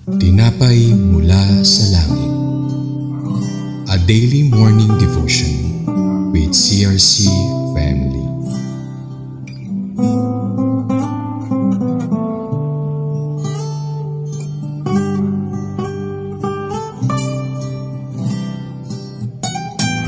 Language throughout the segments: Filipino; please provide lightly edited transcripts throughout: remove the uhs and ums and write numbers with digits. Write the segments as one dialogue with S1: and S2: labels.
S1: Tinapay mula sa langit. A daily morning devotion with CRC family.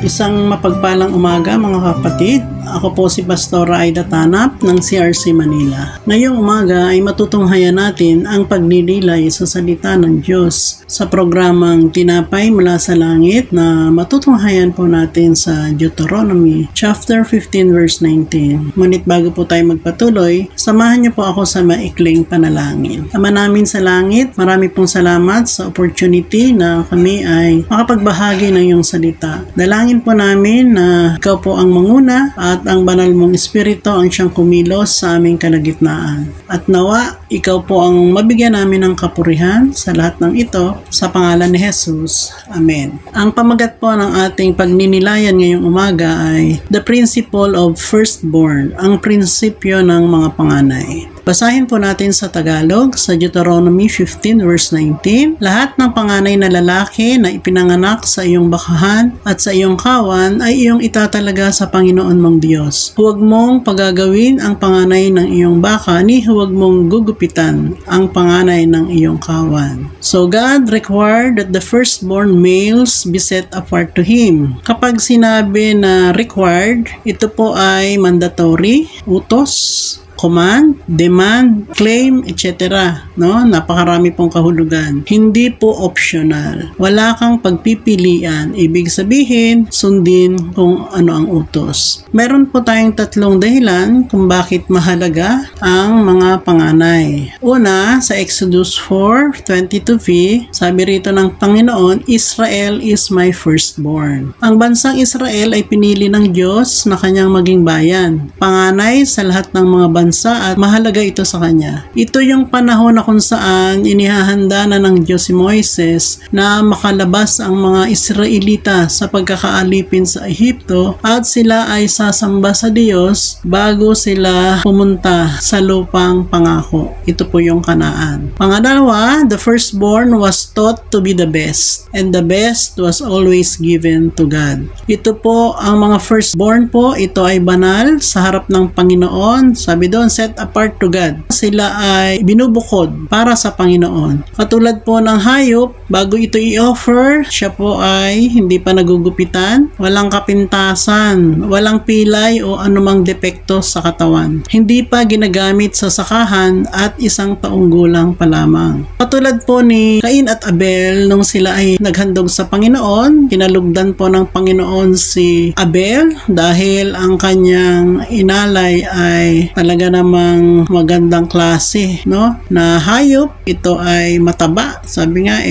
S2: Isang mapagpalang umaga mga kapatid. Ako po si Pastor Aida Tanap ng CRC Manila. Ngayong umaga ay matutunghayan natin ang pagdidilay sa salita ng Diyos sa programang Tinapay mula sa Langit na matutunghayan po natin sa Deuteronomy chapter 15 verse 19. Ngunit bago po tayo magpatuloy, samahan niyo po ako sa maikling panalangin. Ama namin sa langit, marami pong salamat sa opportunity na kami ay makapagbahagi ng iyong salita. Dalangin po namin na ikaw po ang manguna at ang banal mong espiritu ang siyang kumilos sa aming kalagitnaan. At nawa, ikaw po ang mabigyan namin ng kapurihan sa lahat ng ito sa pangalan ni Jesus. Amen. Ang pamagat po ng ating pagninilayan ngayong umaga ay The Principle of Firstborn, ang prinsipyo ng mga panganay. Basahin po natin sa Tagalog sa Deuteronomy 15 verse 19. Lahat ng panganay na lalaki na ipinanganak sa iyong bakahan at sa iyong kawan ay iyong itatalaga sa Panginoon mong Diyos. Huwag mong pagagawin ang panganay ng iyong baka ni huwag mong gugupitan ang panganay ng iyong kawan. So God required that the firstborn males be set apart to Him. Kapag sinabi na required, ito po ay mandatory, utos, command, demand, claim, etc. No? Napakarami pong kahulugan. Hindi po optional. Wala kang pagpipilian. Ibig sabihin, sundin kung ano ang utos. Meron po tayong tatlong dahilan kung bakit mahalaga ang mga panganay. Una, sa Exodus 4:22b, sabi rito ng Panginoon, Israel is my firstborn. Ang bansang Israel ay pinili ng Diyos na kanyang maging bayan. Panganay sa lahat ng mga bansa at mahalaga ito sa kanya. Ito yung panahon na kung saan inihahanda na ng Diyos si Moises na makalabas ang mga Israelita sa pagkakaalipin sa Ehipto at sila ay sasamba sa Diyos bago sila pumunta sa lupang pangako. Ito po yung Kanaan. Pangalawa, the firstborn was taught to be the best and the best was always given to God. Ito po ang mga firstborn po, ito ay banal sa harap ng Panginoon. Sabi doon, set apart to God. Sila ay binubukod para sa Panginoon. Katulad po ng hayop, bago ito i-offer, siya po ay hindi pa nagugupitan, walang kapintasan, walang pilay o anumang depekto sa katawan. Hindi pa ginagamit sa sakahan at 1 taong gulang pa lamang. Katulad po ni Cain at Abel, nung sila ay naghandog sa Panginoon, kinalugdan po ng Panginoon si Abel dahil ang kanyang inalay ay talaga namang magandang klase, no? Na hayop, ito ay mataba. Sabi nga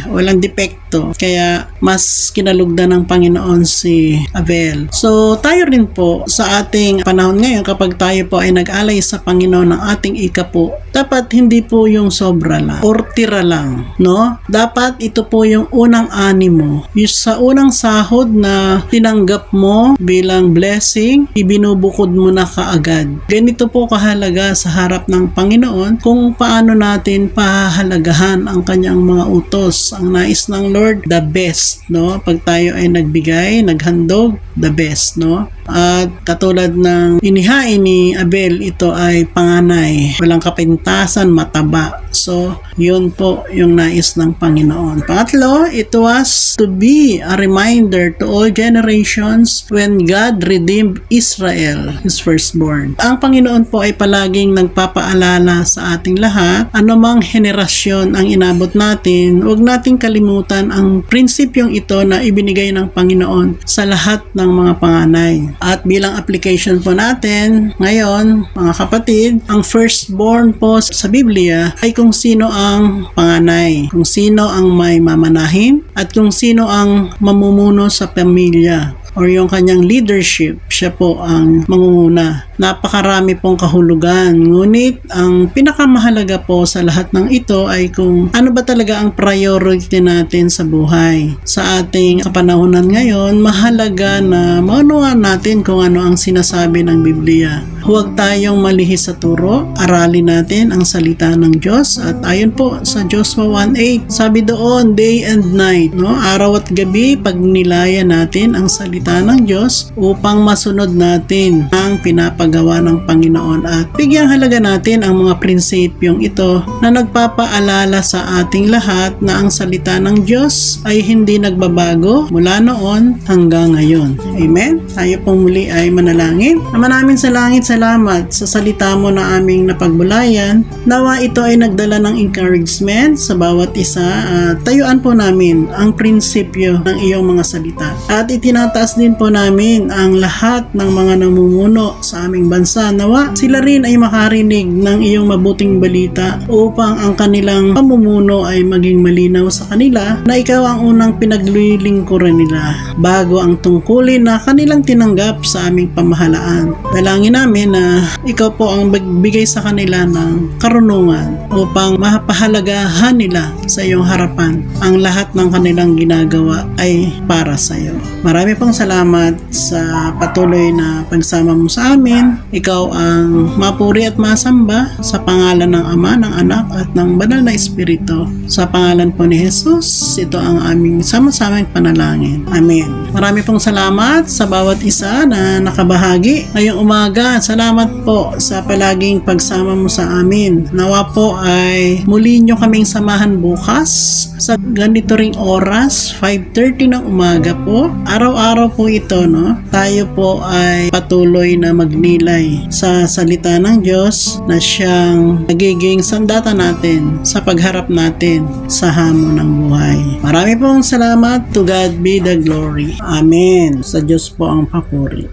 S2: walang depekto. Kaya mas kinalugdan ng Panginoon si Abel. So tayo rin po sa ating panahon ngayon, kapag tayo po ay nag-alay sa Panginoon ng ating ikapo, dapat hindi po yung sobra lang or tira lang, no? Dapat ito po yung unang ani mo. Yung sa unang sahod na tinanggap mo bilang blessing, ibinubukod mo na kaagad. Ganito po kahalaga sa harap ng Panginoon kung paano natin pahalagahan ang kanyang mga utos. Ang nais ng Lord, the best, no? Pag tayo ay nagbigay, naghandog, the best, no? At katulad ng inihain ni Abel, ito ay panganay, walang kapintasan, mataba. So, yun po yung nais ng Panginoon. Pangatlo, it was to be a reminder to all generations when God redeemed Israel, His firstborn. Ang Panginoon po ay palaging nagpapaalala sa ating lahat, anumang henerasyon ang inabot natin, huwag nating kalimutan ang prinsipyong ito na ibinigay ng Panginoon sa lahat ng mga panganay. At bilang application po natin, ngayon, mga kapatid, ang firstborn po sa Biblia ay kung sino ang panganay, kung sino ang may mamanahin, at kung sino ang mamumuno sa pamilya or yung kanyang leadership. siya po ang mangunguna. Napakarami pong kahulugan, ngunit ang pinakamahalaga po sa lahat ng ito ay kung ano ba talaga ang priority natin sa buhay. Sa ating kapanahunan ngayon, mahalaga na maunawaan natin kung ano ang sinasabi ng Biblia. Huwag tayong malihis sa turo, aralin natin ang salita ng Diyos at ayon po sa Joshua 1:8, sabi doon, day and night, no? Araw at gabi pagnilayan natin ang salita ng Diyos upang masunod natin ang pinapagawa ng Panginoon at bigyang halaga natin ang mga prinsipyong ito na nagpapaalala sa ating lahat na ang salita ng Diyos ay hindi nagbabago mula noon hanggang ngayon. Amen? Tayo pong muli ay manalangin. Ama namin sa langit, salamat sa salita mo na aming napagbulayan. Nawa ito ay nagdala ng encouragement sa bawat isa at tayuan po namin ang prinsipyo ng iyong mga salita. At itinataas din po namin ang lahat ng mga namumuno sa aming bansa. Nawa sila rin ay makarinig ng iyong mabuting balita upang ang kanilang pamumuno ay maging malinaw sa kanila na ikaw ang unang pinaglilingkuran nila bago ang tungkulin na kanilang tinanggap sa aming pamahalaan. Dalangin namin na ikaw po ang magbigay sa kanila ng karunungan upang mapahalagahan nila sa iyong harapan. Ang lahat ng kanilang ginagawa ay para sa iyo. Marami pong salamat sa patuloy na pagsama mo sa amin. Ikaw ang mapuri at masamba sa pangalan ng Ama, ng Anak at ng Banal na Espiritu. Sa pangalan po ni Jesus, ito ang aming sama-samang panalangin. Amen. Marami pong salamat sa bawat isa na nakabahagi ngayong umaga. Salamat po sa palaging pagsama mo sa amin. Nawa po ay muli nyo kaming samahan bukas sa ganito ring oras, 5:30 ng umaga po. Araw-araw po ito, no? Tayo po ay patuloy na magnilay sa salita ng Diyos na siyang nagiging sandata natin sa pagharap natin sa hamon ng buhay. Marami pong salamat. To God be the glory. Amen. Sa Diyos po ang papuri.